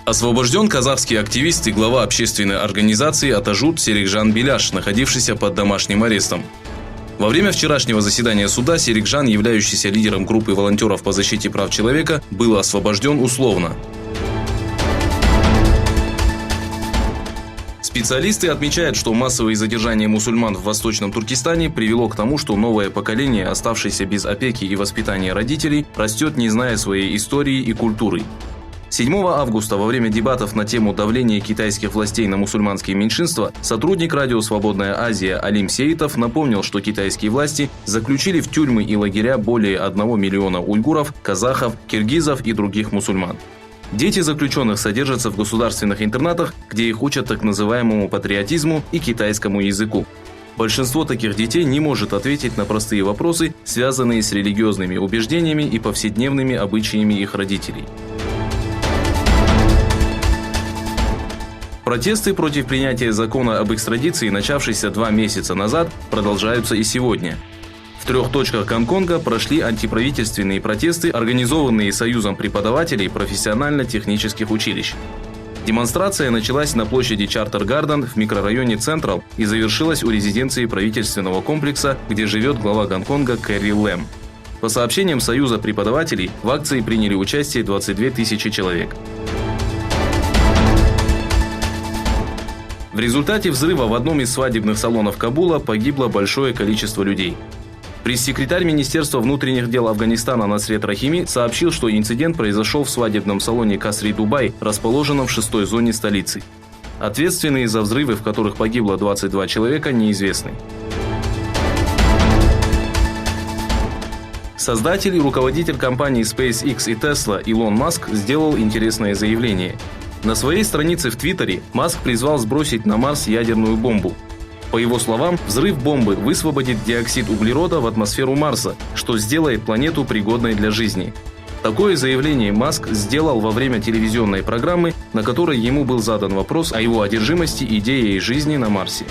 Освобожден казахский активист и глава общественной организации Атажурт Серикжан Беляш, находившийся под домашним арестом. Во время вчерашнего заседания суда Серикжан, являющийся лидером группы волонтеров по защите прав человека, был освобожден условно. Специалисты отмечают, что массовые задержания мусульман в Восточном Туркестане привело к тому, что новое поколение, оставшееся без опеки и воспитания родителей, растет, не зная своей истории и культуры. 7 августа во время дебатов на тему давления китайских властей на мусульманские меньшинства сотрудник радио «Свободная Азия» Алим Сейтов напомнил, что китайские власти заключили в тюрьмы и лагеря более 1 миллиона уйгуров, казахов, киргизов и других мусульман. Дети заключенных содержатся в государственных интернатах, где их учат так называемому патриотизму и китайскому языку. Большинство таких детей не может ответить на простые вопросы, связанные с религиозными убеждениями и повседневными обычаями их родителей. Протесты против принятия закона об экстрадиции, начавшиеся 2 месяца назад, продолжаются и сегодня. В 3 точках Гонконга прошли антиправительственные протесты, организованные Союзом преподавателей профессионально-технических училищ. Демонстрация началась на площади Чартер-Гарден в микрорайоне Централ и завершилась у резиденции правительственного комплекса, где живет глава Гонконга Кэрри Лэм. По сообщениям Союза преподавателей, в акции приняли участие 22 тысячи человек. В результате взрыва в одном из свадебных салонов Кабула погибло большое количество людей. Пресс-секретарь Министерства внутренних дел Афганистана Насрет Рахими сообщил, что инцидент произошел в свадебном салоне Касри Дубай, расположенном в 6-й зоне столицы. Ответственные за взрывы, в которых погибло 22 человека, неизвестны. Создатель и руководитель компаний SpaceX и Tesla Илон Маск сделал интересное заявление. На своей странице в Твиттере Маск призвал сбросить на Марс ядерную бомбу. По его словам, взрыв бомбы высвободит диоксид углерода в атмосферу Марса, что сделает планету пригодной для жизни. Такое заявление Маск сделал во время телевизионной программы, на которой ему был задан вопрос о его одержимости идеей жизни на Марсе.